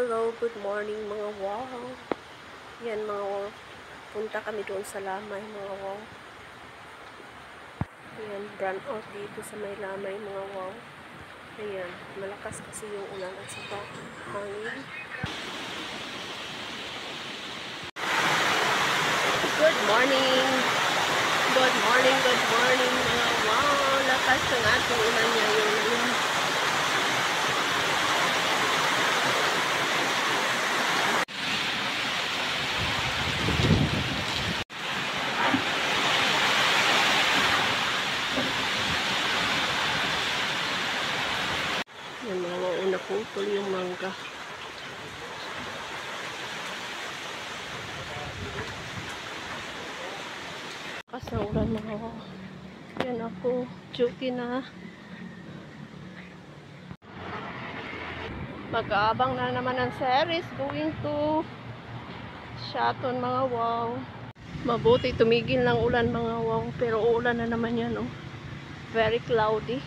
Hello, good morning mga wow. Yan mga wow. Punta kami doon sa Lamay mga wow. Yan, brand out dito sa may Lamay mga wow. Ayan, malakas kasi yung ulan at saka hangin. Good morning. Good morning, good morning mga wow. Lakas ng ating ulan ngayon. Yan mga wow, naputol yung mangga. Lakas ng ulan mga wow. Yan ako, duty na. Mag-aabang na naman ng series going to Shaton mga wow. Mabuti tumigil ng ulan mga wow, pero uulan na naman yan oh. Very cloudy.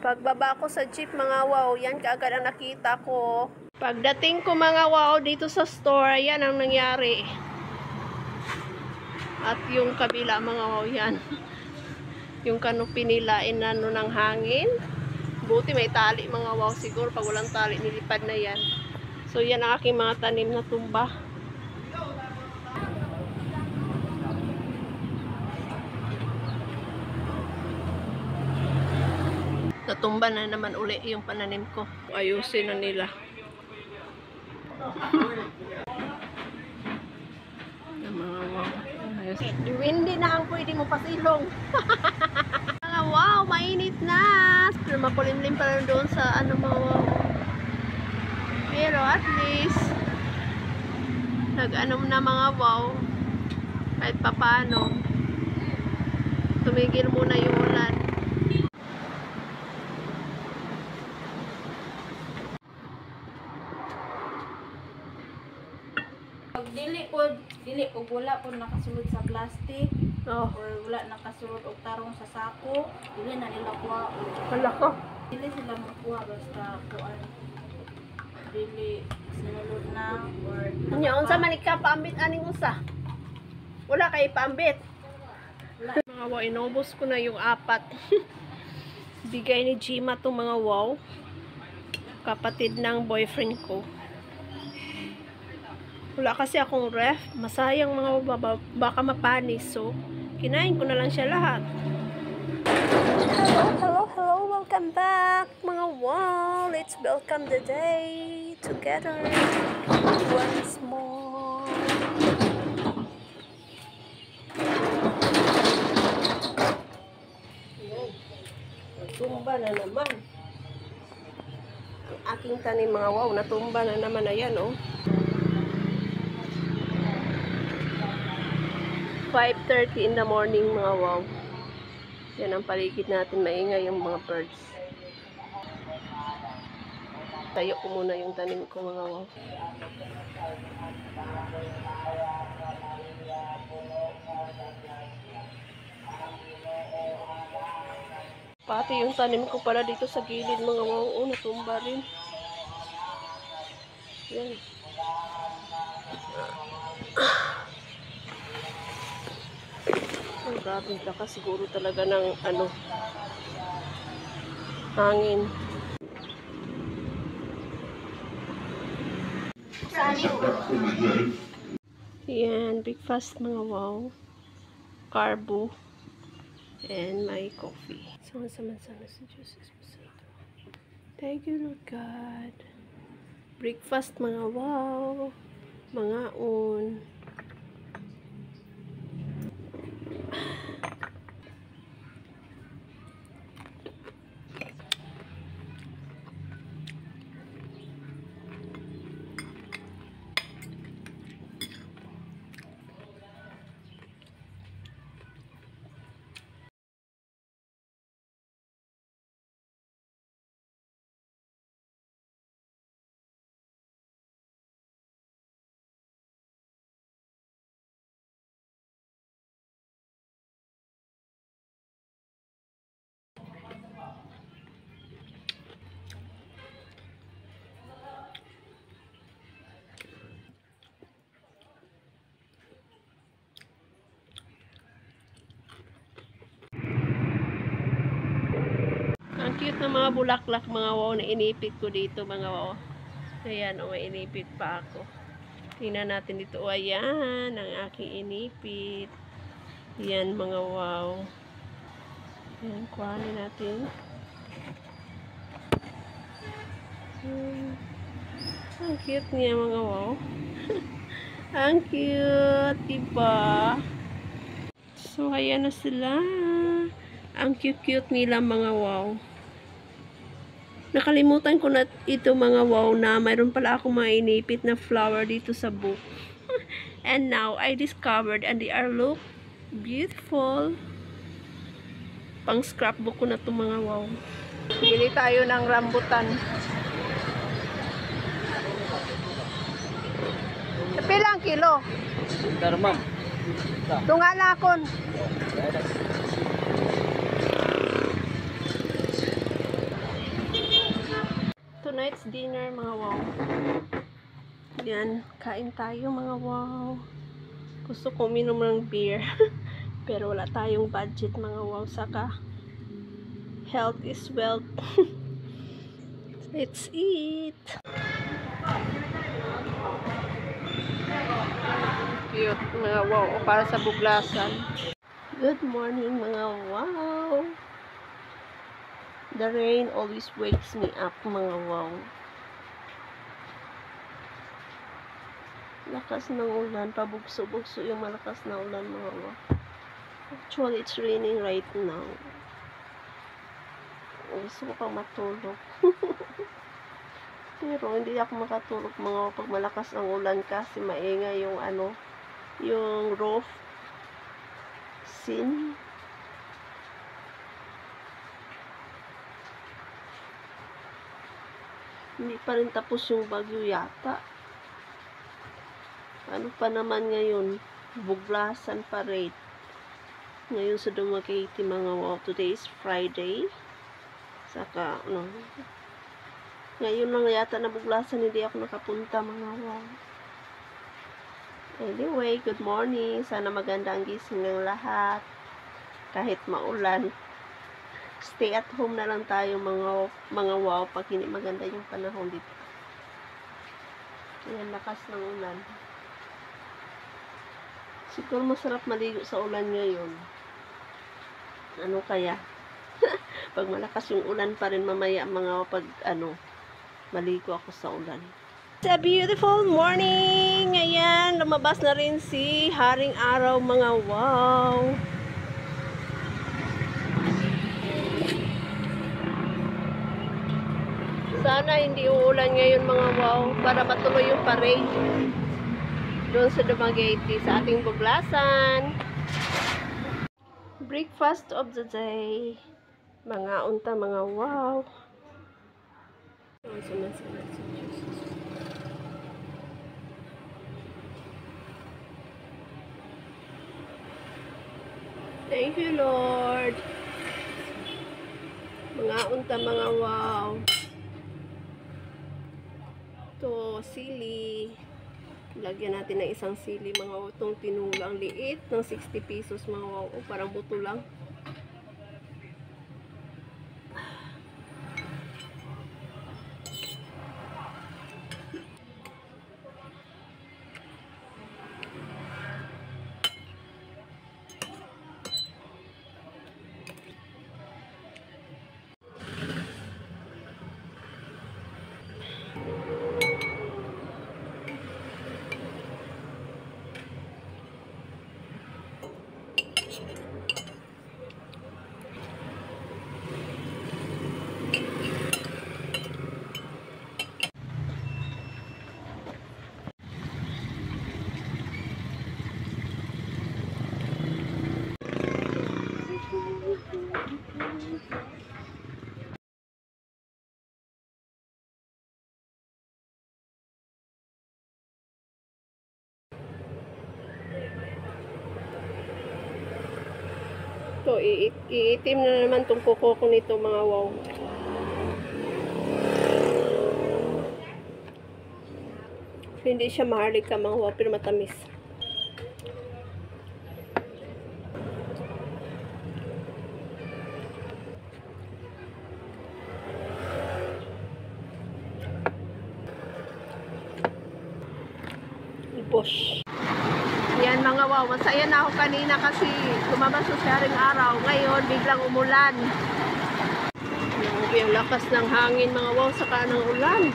Pagbaba ko sa jeep mga wow, yan kaagad ang nakita ko. Pagdating ko mga wow dito sa store, yan ang nangyari. At yung kabila mga wow yan. Yung kanupi nila inano ng hangin. Buti may tali mga wow, siguro pag walang tali nilipad na yan. So yan ang aking mga tanim na tumba. Natumba na naman uli yung pananim ko. Ayusin na nila. Mga wow. Hindi na ang pwede mo pasilong. Mga wow, mainit na. Pero makulimlim pa rin doon sa ano mga wow. Pero at least nag-anom na mga wow. Kahit papano. Tumigil muna yung ulan. Pag dili ko wala po nakasulod sa plastic or wala nakasulod og tarong sa sako, dili na nila kuha. Wala ko. Dili sila makuha basta kuan. Dili sinulod na or Nya unsa man ika paambit aning usa? Wala kay paambit. wala. Mga wow, inubos ko na yung 4. Bigay ni Jima tong mga wow. Kapatid ng boyfriend ko. Wala kasi akong ref. Masayang mga wow, baka mapanis. So, kinain ko na lang siya lahat. Hello. Welcome back, mga wow. Let's welcome the day together once more. Natumba na naman. Ang aking tanim mga wow, natumba na naman. Ayan oh. 5:30 in the morning mga wow. Yan ang paligid natin, maingay yung mga birds. Tayo ko muna yung tanim ko mga wow. Pati yung tanim ko pala dito sa gilid mga wow. Oh, natumba rin. Yan. Ang grabe lakas siguro talaga ng ano, hangin. Yan, breakfast mga wow. Carbo. And my coffee. Sama-sama sa juices. Thank you Lord God. Breakfast mga wow. Mga on. Cute na mga bulaklak, mga wow, na inipit ko dito, mga wow. Ayan, o, may inipit pa ako. Tingnan natin dito. O, ayan, ang aking inipit. Ayan, mga wow. Ayan, kuhanin natin. Ang cute niya, mga wow. Ang cute, diba? So, ayan na sila. Ang cute-cute nila, mga wow. Nakalimutan ko na ito, mga wow, na mayroon pala akong mga inipit na flower dito sa book. And now, I discovered and they are look beautiful. Pang scrapbook ko na ito, mga wow. Bili tayo ng rambutan. Pilang kilo? Ma'am. Tunga na akon. Tonight's dinner, mga wow. Yan, kain tayo, mga wow. Gusto ko uminom ng beer. Pero wala tayong budget, mga wow. Saka, health is wealth. Let's eat. Cute, mga wow. O, para sa buglasan. Good morning, mga wow. The rain always wakes me up, mga wow. Lakas ng ulan. Pabugso-bugso yung malakas na ulan, mga wow. Actually, it's raining right now. Gusto ko pang matulog. Pero hindi ako makatulog, mga wow, pag malakas ang ulan kasi maingay yung ano, yung roof scene. Hindi pa rin tapos yung bagyo yata. Ano pa naman ngayon? Buglasan parade. Ngayon sa Dumaguete, mga wow. Today is Friday. Saka, ano, ngayon lang yata na buglasan, hindi ako nakapunta, mga wow. Anyway, good morning. Sana maganda ang gising ng lahat. Kahit maulan. Stay at home na lang tayo, mga wow, pag hindi maganda yung panahon dito. Ayan, lakas ng ulan. Siguro masarap maligo sa ulan ngayon. Ano kaya? Pag malakas yung ulan pa rin mamaya, mga pag ano, maligo ako sa ulan. It's a beautiful morning! Ayan, lumabas na rin si Haring Araw, mga wow. Sana hindi uulan ngayon, mga wow, para matuloy yung parade doon sa Dumaguete, sa ating buglasan. Breakfast of the day. Mga unta, mga wow. Thank you, Lord. Mga unta, mga wow. Ito, sili. Lagyan natin ng isang sili, mga wow. Itong tinulang liit ng 60 pesos, mga wow. O, parang buto lang. Ito, iitim na naman itong kuko ko nito, mga wow. Hindi siya maharlika, mga wow, pero matamis. Push. Yan mga wow, masaya na ako kanina kasi lumabas sa sharing araw. Ngayon, biglang umulan. Yung lakas ng hangin mga wow, saka ng ulan.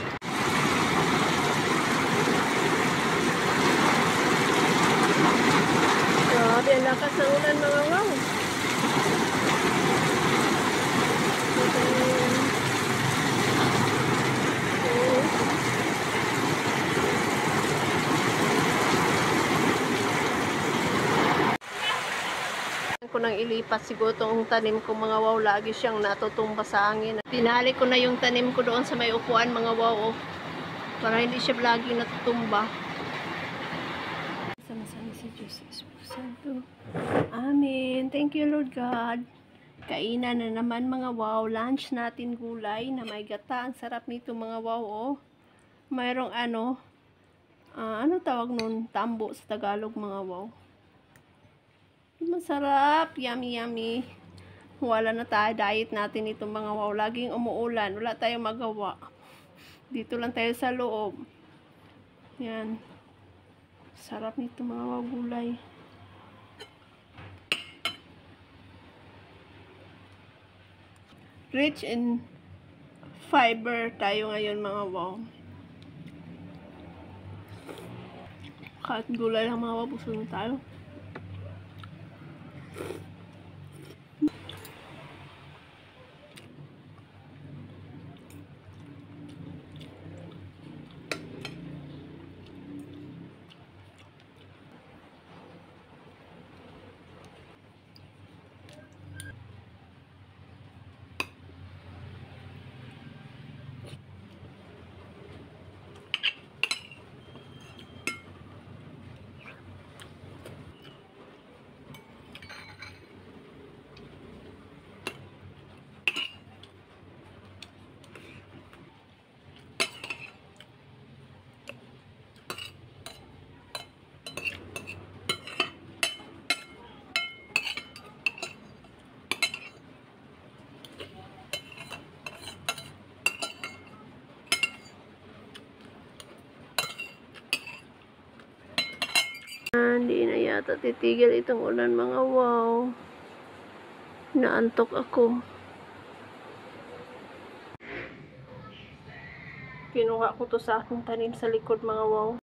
Grabe, ang lakas ng ulan mga wow. Ko nang ilipat siguro itong tanim ko mga wow, lagi siyang natutumba sa hangin. Tinali ko na yung tanim ko doon sa may upuan mga wow, para hindi siya lagi natutumba. Sama-sama si Diyos Espiritu Santo. Amen. Thank you Lord God. Kainan na naman mga wow, lunch natin gulay na may gata. Ang sarap nito mga wow, oh. Mayroong ano tawag nun? Tambo sa Tagalog mga wow. Masarap, yummy yummy. Wala na tayo, diet natin itong mga wow. Laging umuulan, wala tayong magawa. Dito lang tayo sa loob. Yan. Sarap nito mga wow gulay. Rich in fiber tayo ngayon mga wow. Kahit gulay lang mga wow, busog na tayo. Hindi na yata titigil itong ulan mga wow. Naantok ako. Kinuha ko to sa aking tanim sa likod mga wow.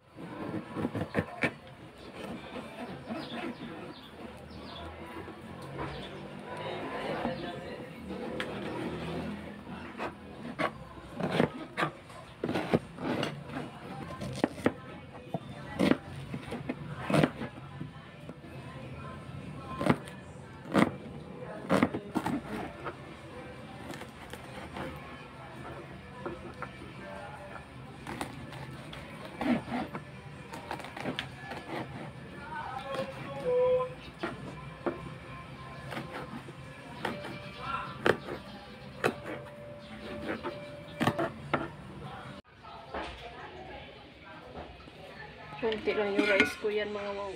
Kunti lang yung rice ko yan mga wow.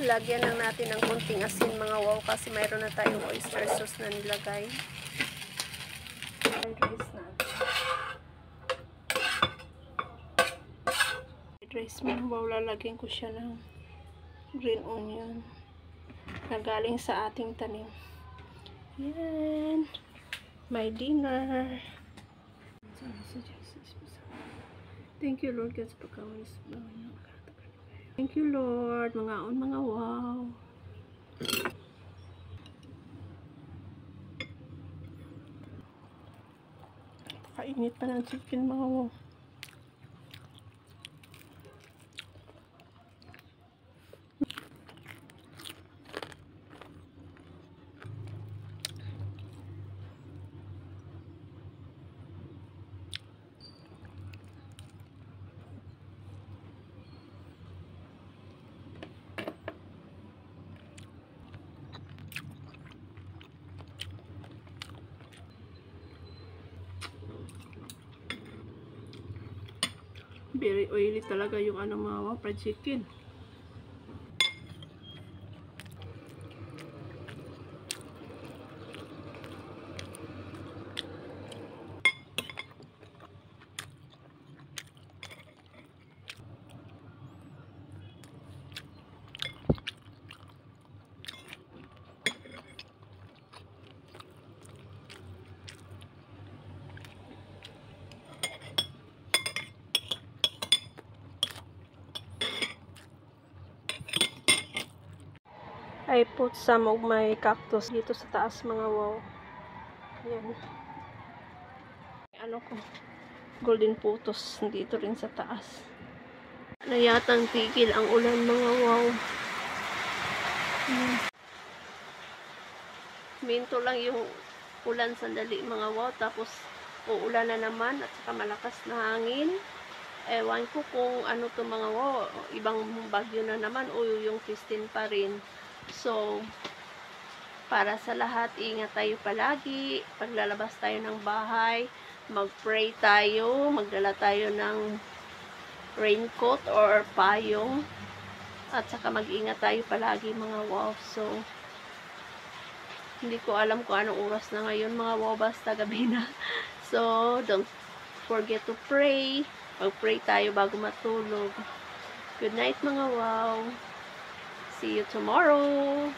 Lagyan lang natin ng konting asin mga wow kasi mayroon na tayong oyster sauce na nilagay. Fried rice natin. Fried rice mga wow, lalagyan ko siya ng green onion na galing sa ating tanim. Yan. My dinner. Thank you Lord God sa pagkawalis sa bawang niyo. Thank you Lord, mga wow. Kainit pa ng chicken mga wow. Very oily talaga yung ano mga wow, fried chicken. I put some of my cactus dito sa taas mga wow. Ayan. Ano ko, golden photos dito rin sa taas. Na yatang tigil ang ulan mga wow. Minto lang yung ulan sandali mga wow. Tapos uulan na naman at saka malakas na hangin. Ewan ko kung ano to mga wow. Ibang bagyo na naman o yung Christine pa rin. So, para sa lahat, ingat tayo palagi. Paglalabas tayo ng bahay, mag-pray tayo, magdala tayo ng raincoat or payong. At saka mag-ingat tayo palagi mga wow. So, hindi ko alam kung anong oras na ngayon mga wow, basta gabi na. So, don't forget to pray. Mag-pray tayo bago matulog. Good night mga wow. See you tomorrow.